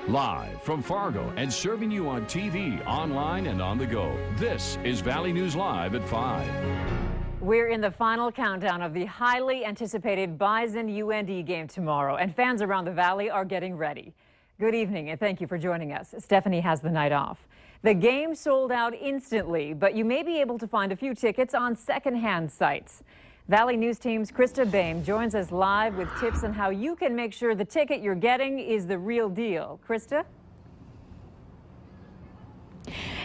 Live from Fargo and serving you on TV, online, and on the go. This is Valley News Live at 5. We're in the final countdown of the highly anticipated Bison-UND game tomorrow, and fans around the Valley are getting ready. Good evening, and thank you for joining us. Stephanie has the night off. The game sold out instantly, but you may be able to find a few tickets on secondhand sites. Valley News Team's Krista Boehm joins us live with tips on how you can make sure the ticket you're getting is the real deal. Krista?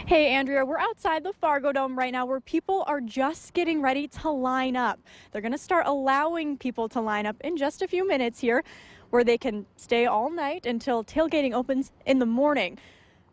Hey, Andrea, we're outside the Fargo Dome right now where people are just getting ready to line up. They're going to start allowing people to line up in just a few minutes here, where they can stay all night until tailgating opens in the morning.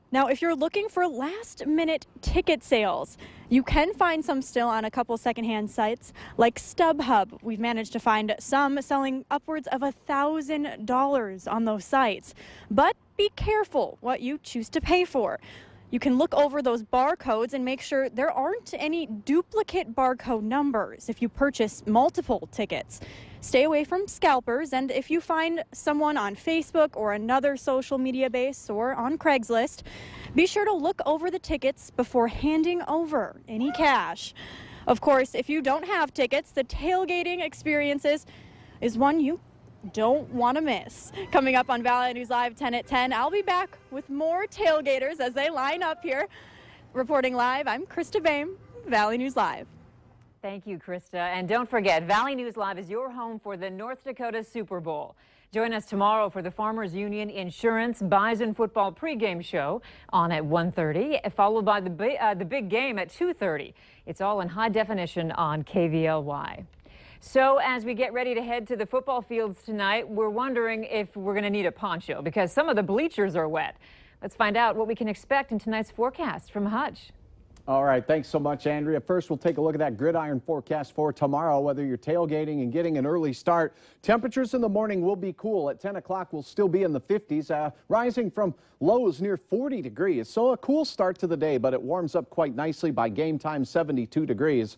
Now, if you're looking for last-minute ticket sales, you can find some still on a couple secondhand sites like StubHub. We've managed to find some selling upwards of $1,000 on those sites. But be careful what you choose to pay for. You can look over those barcodes and make sure there aren't any duplicate barcode numbers if you purchase multiple tickets. Stay away from scalpers, and if you find someone on Facebook or another social media base or on Craigslist, be sure to look over the tickets before handing over any cash. Of course, if you don't have tickets, the tailgating experiences is one you don't want to miss. Coming up on Valley News Live 10 at 10, I'll be back with more tailgaters as they line up here. Reporting live, I'm Krista Boehm, Valley News Live. Thank you, Krista. And don't forget, Valley News Live is your home for the North Dakota Super Bowl. Join us tomorrow for the Farmers Union Insurance Bison football pregame show on at 1:30, followed by the big game at 2:30. It's all in high definition on KVLY. So as we get ready to head to the football fields tonight, we're wondering if we're going to need a poncho because some of the bleachers are wet. Let's find out what we can expect in tonight's forecast from Hutch. All right, thanks so much, Andrea. First, we'll take a look at that gridiron forecast for tomorrow, whether you're tailgating and getting an early start. Temperatures in the morning will be cool. At 10 o'clock, we'll still be in the 50s, rising from lows near 40 degrees. So a cool start to the day, but it warms up quite nicely by game time, 72 degrees.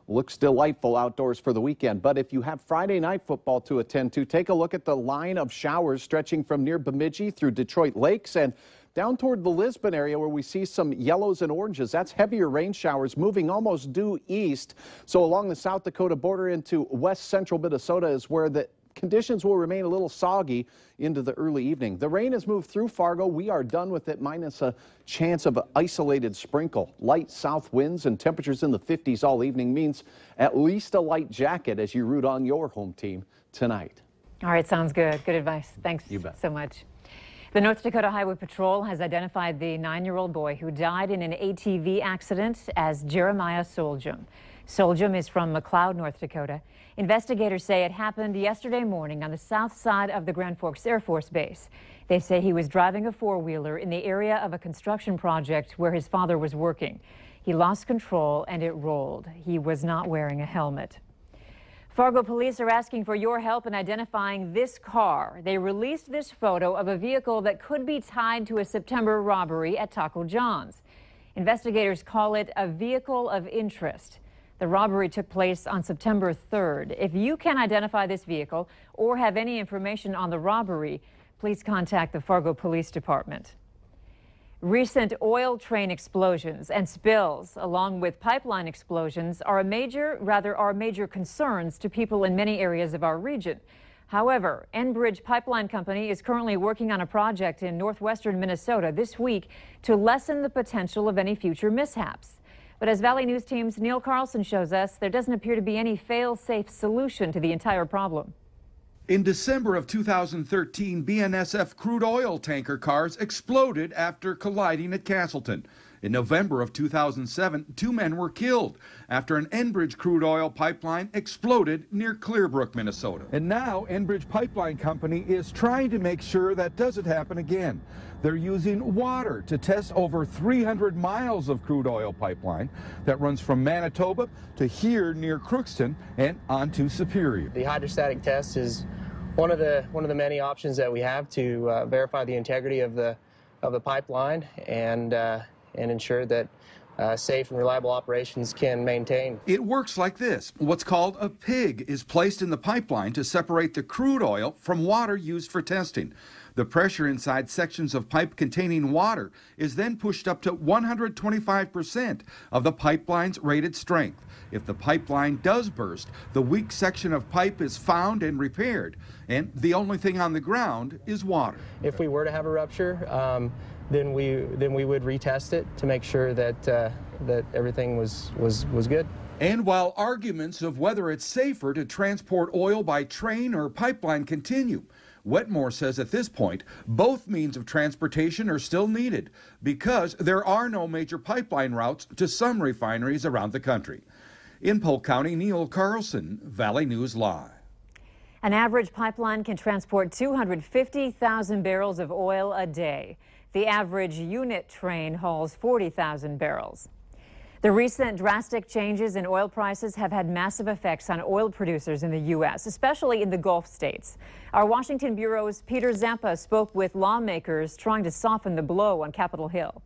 Looks delightful outdoors for the weekend. But if you have Friday night football to attend to, take a look at the line of showers stretching from near Bemidji through Detroit Lakes and down toward the Lisbon area where we see some yellows and oranges. That's heavier rain showers moving almost due east. So along the South Dakota border into west central Minnesota is where the conditions will remain a little soggy into the early evening. The rain has moved through Fargo. We are done with it, minus a chance of an isolated sprinkle. Light south winds and temperatures in the 50s all evening means at least a light jacket as you root on your home team tonight. All right, sounds good. Good advice. Thanks so much. The North Dakota Highway Patrol has identified the 9-year-old boy who died in an ATV accident as Jeremiah Soljum. Soljum is from McLeod, North Dakota. Investigators say it happened yesterday morning on the south side of the Grand Forks Air Force Base. They say he was driving a four-wheeler in the area of a construction project where his father was working. He lost control and it rolled. He was not wearing a helmet. Fargo police are asking for your help in identifying this car. They released this photo of a vehicle that could be tied to a September robbery at Taco John's. Investigators call it a vehicle of interest. The robbery took place on September 3rd. If you can identify this vehicle or have any information on the robbery, please contact the Fargo Police Department. Recent oil train explosions and spills, along with pipeline explosions, are major concerns to people in many areas of our region. However, Enbridge Pipeline Company is currently working on a project in northwestern Minnesota this week to lessen the potential of any future mishaps. But as Valley News Team's Neil Carlson shows us, there doesn't appear to be any fail-safe solution to the entire problem. In December of 2013, BNSF crude oil tanker cars exploded after colliding at Castleton. In November of 2007, 2 men were killed after an Enbridge crude oil pipeline exploded near Clearbrook, Minnesota. And now Enbridge Pipeline Company is trying to make sure that doesn't happen again. They're using water to test over 300 miles of crude oil pipeline that runs from Manitoba to here near Crookston and on to Superior. The hydrostatic test is one of the many options that we have to verify the integrity of the pipeline and ensure that safe and reliable operations can maintain. It works like this. What's called a pig is placed in the pipeline to separate the crude oil from water used for testing. The pressure inside sections of pipe containing water is then pushed up to 125% of the pipeline's rated strength. If the pipeline does burst, the weak section of pipe is found and repaired, and the only thing on the ground is water. If we were to have a rupture, then we would retest it to make sure that that everything was good. And while arguments of whether it's safer to transport oil by train or pipeline continue, Wetmore says at this point, both means of transportation are still needed because there are no major pipeline routes to some refineries around the country. In Polk County, Neil Carlson, Valley News Live. An average pipeline can transport 250,000 barrels of oil a day. The average unit train hauls 40,000 barrels. The recent drastic changes in oil prices have had massive effects on oil producers in the U.S., especially in the Gulf states. Our Washington Bureau's Peter Zampa spoke with lawmakers trying to soften the blow on Capitol Hill.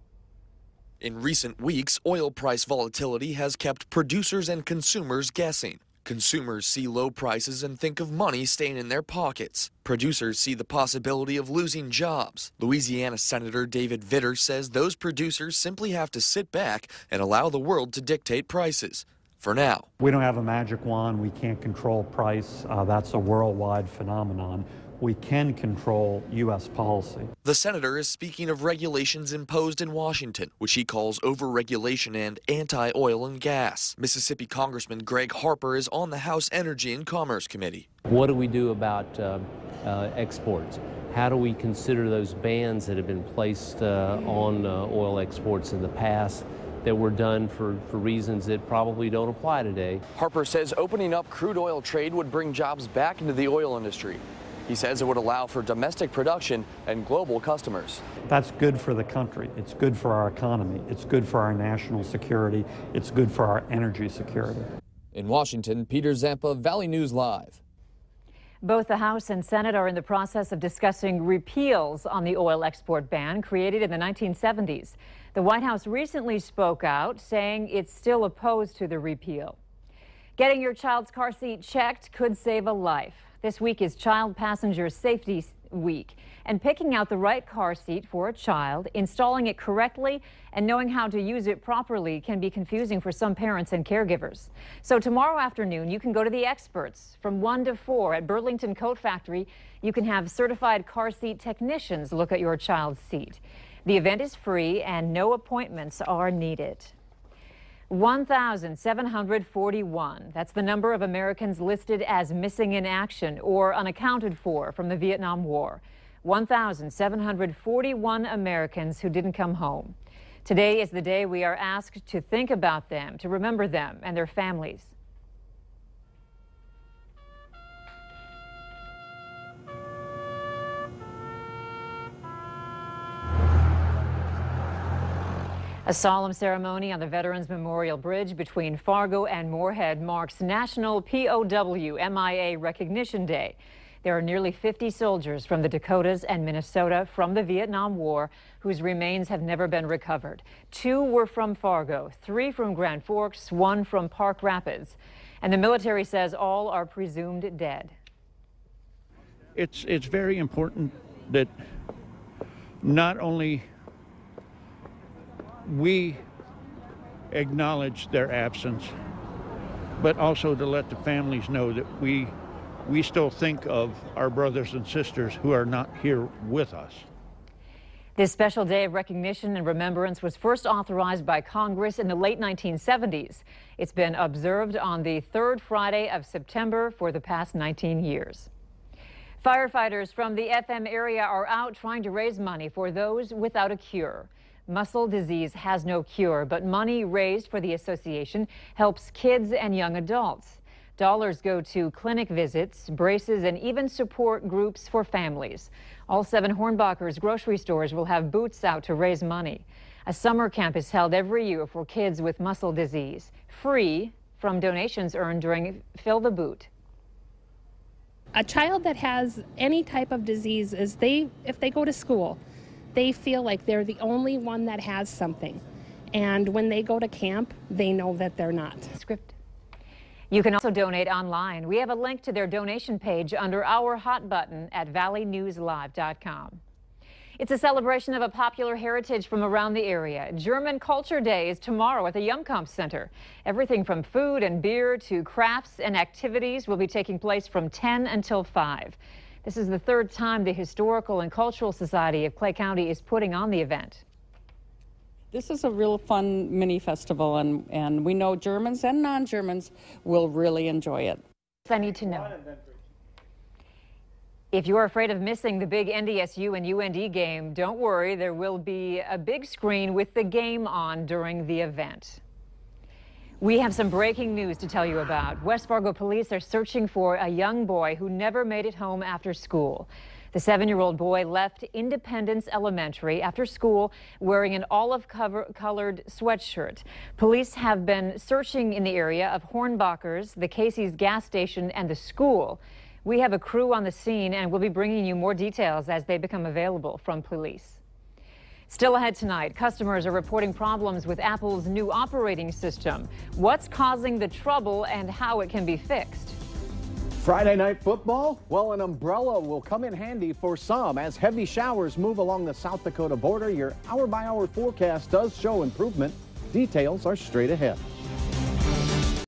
In recent weeks, oil price volatility has kept producers and consumers guessing. Consumers see low prices and think of money staying in their pockets. Producers see the possibility of losing jobs. Louisiana Senator David Vitter says those producers simply have to sit back and allow the world to dictate prices. For now. We don't have a magic wand. We can't control price. That's a worldwide phenomenon. We can control U.S. policy. The senator is speaking of regulations imposed in Washington, which he calls overregulation and anti-oil and gas. Mississippi Congressman Greg Harper is on the House Energy and Commerce Committee. What do we do about exports? How do we consider those bans that have been placed on oil exports in the past that were done for reasons that probably don't apply today? Harper says opening up crude oil trade would bring jobs back into the oil industry. He says it would allow for domestic production and global customers. That's good for the country. It's good for our economy. It's good for our national security. It's good for our energy security. In Washington, Peter Zampa, Valley News Live. Both the House and Senate are in the process of discussing repeals on the oil export ban created in the 1970s. The White House recently spoke out, saying it's still opposed to the repeal. Getting your child's car seat checked could save a life. This week is Child Passenger Safety Week, and picking out the right car seat for a child, installing it correctly, and knowing how to use it properly can be confusing for some parents and caregivers. So tomorrow afternoon, you can go to the experts from 1 to 4 at Burlington Coat Factory. You can have certified car seat technicians look at your child's seat. The event is free and no appointments are needed. 1,741. That's the number of Americans listed as missing in action or unaccounted for from the Vietnam War. 1,741 Americans who didn't come home. Today is the day we are asked to think about them, to remember them and their families. A solemn ceremony on the Veterans Memorial Bridge between Fargo and Moorhead marks National POW MIA Recognition Day. There are nearly 50 soldiers from the Dakotas and Minnesota from the Vietnam War whose remains have never been recovered. 2 were from Fargo, 3 from Grand Forks, 1 from Park Rapids. And the military says all are presumed dead. It's very important that not only we acknowledge their absence, but also to let the families know that we still think of our brothers and sisters who are not here with us. This special day of recognition and remembrance was first authorized by Congress in the late 1970s. It's been observed on the 3rd Friday of September for the past 19 years. Firefighters from the FM area are out trying to raise money for those without a cure. Muscle disease has no cure, but money raised for the association helps kids and young adults. Dollars go to clinic visits, braces, and even support groups for families. All 7 Hornbachers grocery stores will have booths out to raise money. A summer camp is held every year for kids with muscle disease, free from donations earned during Fill the Boot. A child that has any type of disease if they go to school, they feel like they're the only one that has something. And when they go to camp, they know that they're not. Script. You can also donate online. We have a link to their donation page under our hot button at valleynewslive.com. It's a celebration of a popular heritage from around the area. German Culture Day is tomorrow at the Jumkamp Center. Everything from food and beer to crafts and activities will be taking place from 10 until 5. This is the third time the Historical and Cultural Society of Clay County is putting on the event. This is a real fun mini festival, and we know Germans and non-Germans will really enjoy it. I need to know. If you're afraid of missing the big NDSU and UND game, don't worry. There will be a big screen with the game on during the event. We have some breaking news to tell you about. West Fargo police are searching for a young boy who never made it home after school. The 7-year-old boy left Independence Elementary after school wearing an olive-colored sweatshirt. Police have been searching in the area of Hornbacher's, the Casey's gas station, and the school. We have a crew on the scene, and we'll be bringing you more details as they become available from police. Still ahead tonight, customers are reporting problems with Apple's new operating system. What's causing the trouble and how it can be fixed? Friday night football? Well, an umbrella will come in handy for some as heavy showers move along the South Dakota border. Your hour-by-hour forecast does show improvement. Details are straight ahead.